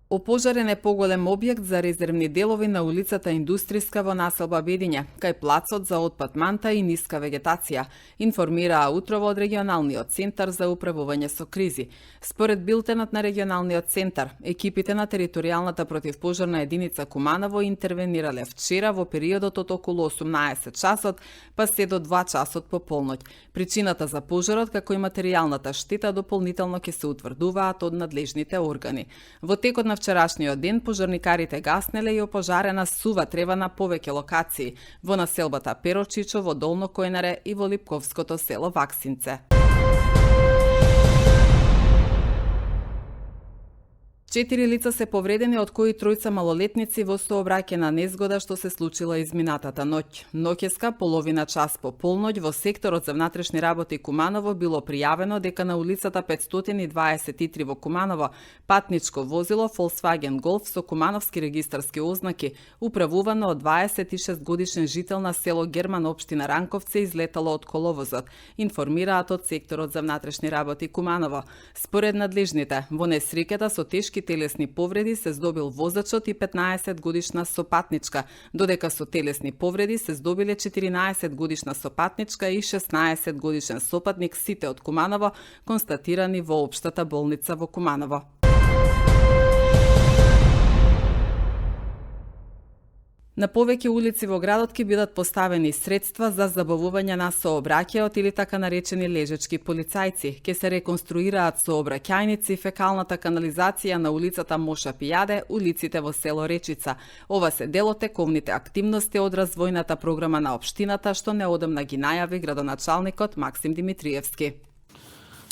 Опожарен е поголем објект за резервни делови на улицата Индустријска во населба Бедиња, кај плацот за отпад Манта и ниска вегетација, информираа утрово од регионалниот центар за управување со кризи. Според билтенот на регионалниот центар, екипите на територијалната противпожарна единица Куманово интервенирале вчера во периодот од околу 18 часот, па се до 2 часот по полноќ. Причината за пожарот, како и материјалната штета, дополнително ќе се утврдуваат од надлежните органи. Во текот на вчерашниот ден пожарникарите гаснеле и опожарена сува трева на повеќе локации во населбата Перочичо, во Долно Којнаре и во Липковското село Ваксинце. 4 лица се повредени, од кои 3 малолетници во сообраќајна незгода што се случила изминатата ноќ. Ноќеска, половина час по полноќ, во секторот за внатрешни работи Куманово било пријавено дека на улицата 523 во Куманово патничко возило Volkswagen Golf со кумановски регистарски ознаки, управувано од 26 годишен жител на село Герман, општина Ранковце, излетало од коловозот, информираат од секторот за внатрешни работи Куманово. Според надлежните, во несреќата со тешки телесни повреди се здобил возачот и 15 годишна сопатничка, додека со телесни повреди се здобиле 14 годишна сопатничка и 16 годишен сопатник, сите од Куманово, констатирани во општата болница во Куманово. На повеќе улици во градот ќе бидат поставени средства за забавување на сообраќајот или така наречени лежачки полицајци. Ке се реконструираат сообраќајници, фекалната канализација на улицата Моша Пијаде, улиците во село Речица. Ова се дел од тековните активности од развојната програма на општината, што неодамна ги најави градоначалникот Максим Димитриевски.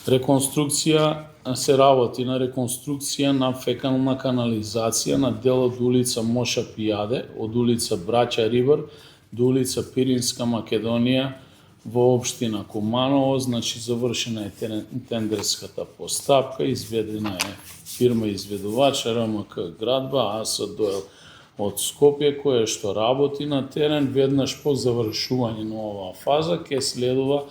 Реконструкција се работи на реконструкција на фекална канализација на дел од улица Моша Пијаде, од улица Браќа Рибар до улица Пиринска Македонија во општина Куманово. Значи завршена е тендерската постапка, изведена е фирма изведувач РМК Градба, АСДО од Скопје, која што работи на терен. Веднаш по завршување на оваа фаза ќе следува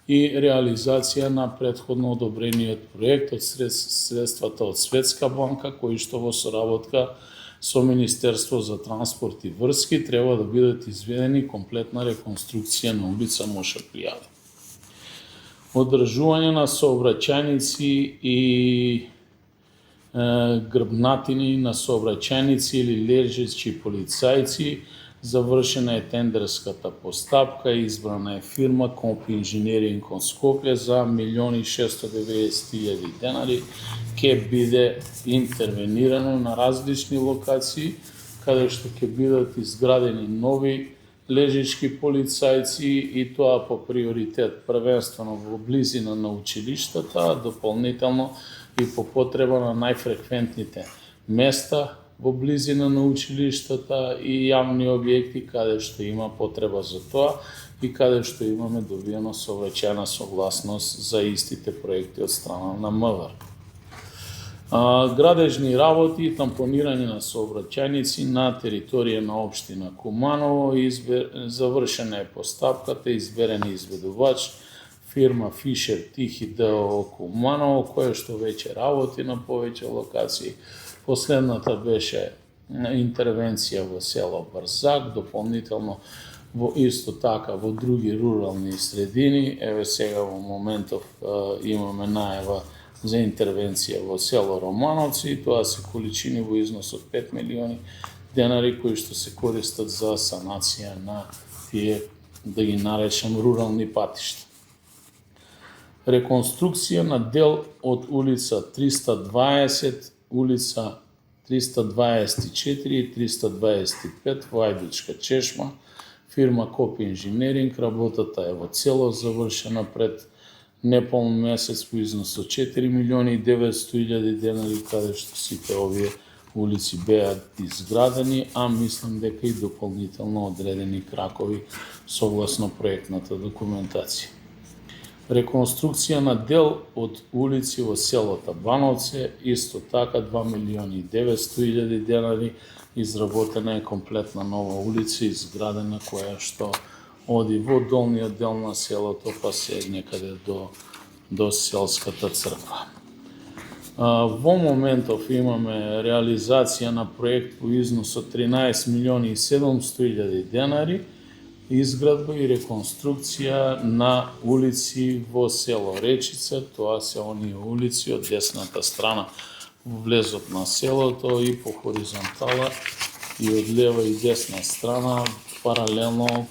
и реализација на претходно одобрениот проект од средствата од Светска банка, кои што во соработка со Министерство за транспорт и врски треба да бидат изведени комплетна реконструкција на улица Моша Пијаде. Одржување на сообраќајници и грбнатини на сообраќајници или лежачи полицајци. Завршена е тендерската постапка и избрана е фирма Комп Инженеринг од Скопје за 1.690.000 денари. Ке биде интервенирано на различни локации, каде што ќе бидат изградени нови лежачки полицајци и тоа по приоритет, првенствено во близина на училиштата, дополнително и по потреба на најфреквентните места во близина на училиштата и јавни објекти каде што има потреба за тоа и каде што имаме добиено сообраќајна согласност за истите проекти од страна на МВР. Градежни работи и тампонирање на сообраќајници на територија на општина Куманово, завршена е постапката, изберен е изведувач фирма Фишер Тихи ДОО Куманово, која што веќе работи на повеќе локации. Последната беше интервенција во село Брзак, дополнително во исто така во други рурални средини. Еве сега во моментов имаме најава за интервенција во село Романовци. Тоа се количини во износ од 5 милиони денари кои што се користат за санација на тие, да ги наречам, рурални патишта. Реконструкција на дел од улица 320, улица 324 и 325 во Ајдучка чешма, фирма Коп Инженеринг. Работата е во целост завршена пред неполн месец по износ од 4.900.000 денари, каде што сите овие улици беа изградени, а мислам дека и дополнително одредени кракови согласно проектната документација. Реконструкција на дел од улици во селото Бановце, исто така 2.900.000 денари, изработена е комплетна нова улица, изградена, која што оди во долниот дел на селото, па се некаде до селската црква. Во моментов имаме реализација на проект по износ од 13 милиони и 700 илјади денари, изградба и реконструкција на улици во село Речица. Тоа се оние улици од десната страна во влезот на селото и по хоризонтала и од лева и десна страна паралелно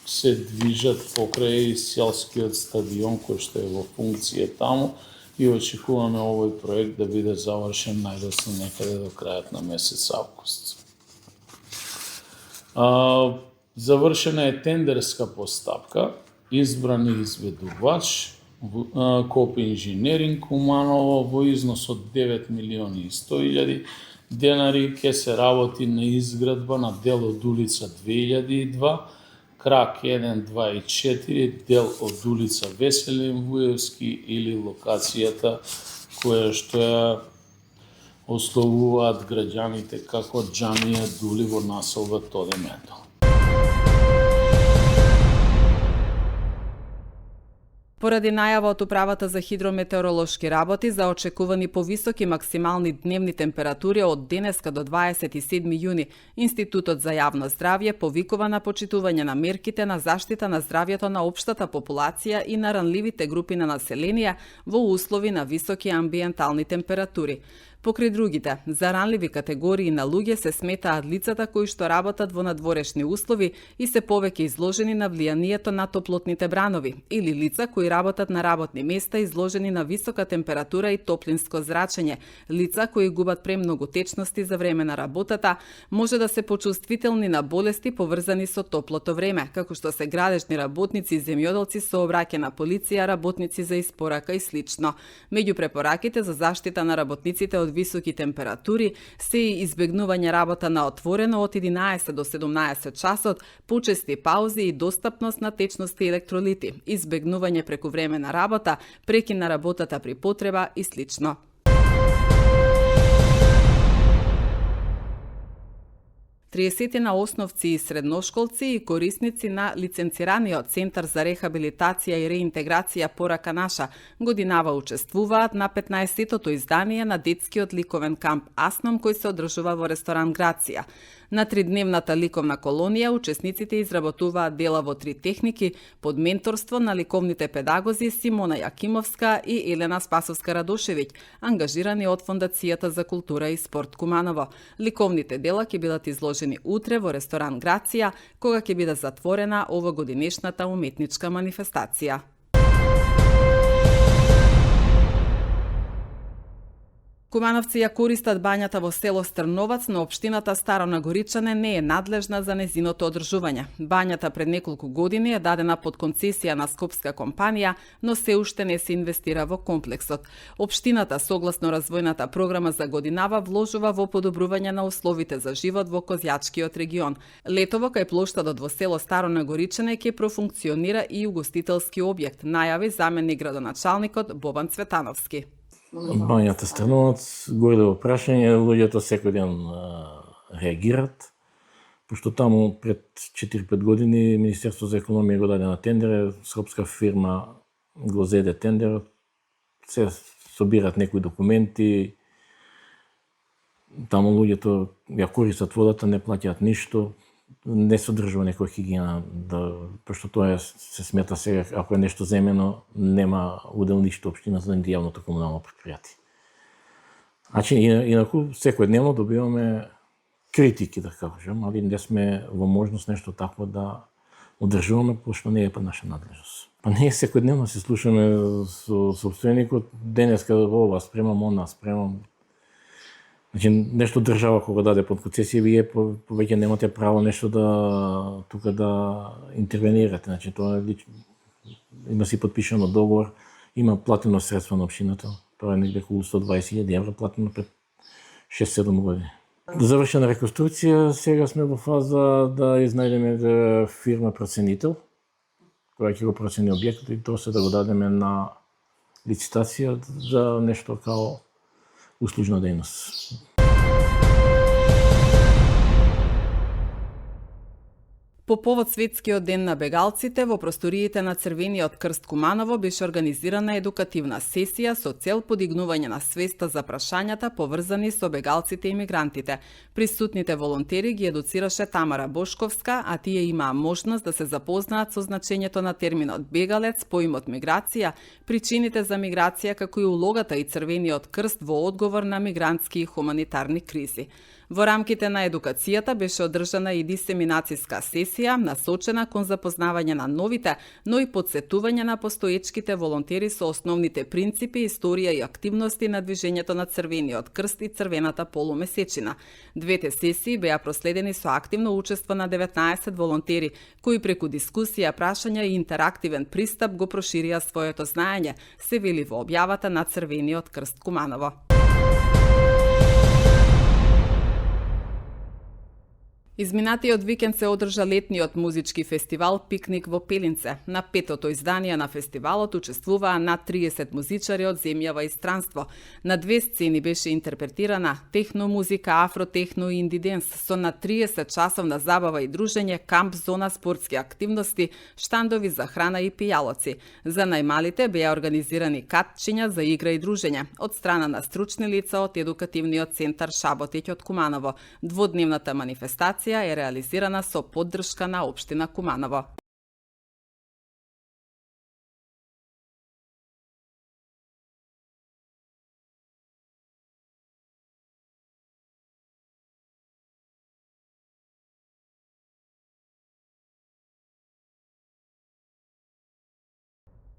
се движат покрај селскиот стадион кој што е во функција таму и очекуваме овој проект да биде завршен најдосно некаде до крајот на месец август. Завршена е тендерска постапка, избран е изведувач, Коп инженеринг Куманово во износ од 9 милиони и 100 илјади денари. Ке се работи на изградба на дел од улица 2002, крак 1, 2 и 4, дел од улица Веселин Вуевски или локацијата која што ја ословуваат граѓаните како џамија Дули во населба Тодемендо. Поради најава од Управата за хидрометеоролошки работи за очекувани повисоки максимални дневни температури од денеска до 27 јуни, Институтот за јавно здравје повикува на почитување на мерките на заштита на здравјето на општата популација и на ранливите групи на население во услови на високи амбиентални температури. Покри другите, за ранливи категории на луѓе се сметаат лицата кои што работат во надворешни услови и се повеќе изложени на влијанието на топлотните бранови, или лица кои работат на работни места изложени на висока температура и топлинско зрачење, лица кои губат премногу течности за време на работата, може да се почувствителни на болести поврзани со топлото време, како што се градежни работници и земјоделци, сообраќајна полиција, работници за испорака и слично. Меѓу препораките за заштита на работниците од високи температури се и избегнување работа на отворено од 11 до 17 часот, почести паузи и достапност на течности и електролити, избегнување преку време на работа, прекин на работата при потреба и слично. Триесетина основци и средношколци и корисници на лиценцираниот Центар за рехабилитација и реинтеграција Порака наша годинава учествуваат на 15-тото издание на детскиот ликовен камп Асном кој се одржува во ресторан Грација. На 3-дневната ликовна колонија учесниците изработуваат дела во 3 техники под менторство на ликовните педагози Симона Јакимовска и Елена Спасовска-Радошевиќ, ангажирани од Фондацијата за култура и спорт Куманово. Ликовните дела ќе бидат изложени утре во ресторан Грација, кога ќе биде затворена овогодинешната уметничка манифестација. Кумановци ја користат бањата во село Стрновац, но општината Старо Нагоричане не е надлежна за незиното одржување. Бањата пред неколку години е дадена под концесија на скопска компанија, но се уште не се инвестира во комплексот. Општината, согласно развојната програма за годинава, вложува во подобрување на условите за живот во Козјачкиот регион. Летово кај плоштадот во село Старо Нагоричане ќе профункционира и угостителски објект, најави заменик градоначалникот Бобан Цветановски. Бањата Стрновац, горливо прашање, луѓето секој ден реагират, пошто таму пред 4-5 години Министерство за економија го даде на тендер, скопска фирма го зеде тендер, се собират некои документи, таму луѓето ја користат водата, не плаќаат ништо, не се одржува некоја хигиена, пошто тоа се смета сега, ако е нешто земено, нема удел ништо општината нити јавното комунално предпријатие. Значи, инаку, секојдневно добиваме критики, да кажем, али не сме во можност нешто такво да одржуваме, пошто не е па наша надлежност. Па не секојдневно се слушаме со собственикот, денеска ова спремам, она спремам. Значи, нешто држава кога даде под концесија, вие повеќе немате право нешто да тука да интервенирате. Значи, тоа има си подпишано договор, има платено средство на општината. Тоа е негде околу 120.000 евра платено пред 6-7 години. Завршена реконструкција, сега сме во фаза да изнајдеме фирма проценител, која ќе го процени објектот и тоа се да го дадеме на лицитација за нешто као услужна дејност. По повод Светскиот ден на бегалците, во просториите на Црвениот крст Куманово беше организирана едукативна сесија со цел подигнување на свеста за прашањата поврзани со бегалците и мигрантите. Присутните волонтери ги едуцираше Тамара Бошковска, а тие имаа можност да се запознаат со значењето на терминот бегалец, поимот миграција, причините за миграција, како и улогата и Црвениот крст во одговор на мигрантски и хуманитарни кризи. Во рамките на едукацијата беше одржана и дисеминацијска сесија, насочена кон запознавање на новите, но и подсетување на постоечките волонтери со основните принципи, историја и активности на движењето на Црвениот крст и Црвената полумесечина. Двете сесии беа проследени со активно учество на 19 волонтери, кои преку дискусија, прашања и интерактивен пристап го проширија своето знаење, се вели во објавата на Црвениот крст Куманово. Изминатиот викенд се одржа летниот музички фестивал Пикник во Пелинце. На петото издание на фестивалот учествуваа над 30 музичари од земјава и странство. На две сцени беше интерпретирана техно музика, афротехно и инди денс со на 30 часовна забава и дружење, камп зона, спортски активности, штандови за храна и пијалоци. За најмалите беа организирани катчиња за игра и дружење од страна на стручни лица од едукативниот центар Шаботеќ од Куманово. Дводневната манифестација е реализирана со поддршка на општина Куманово.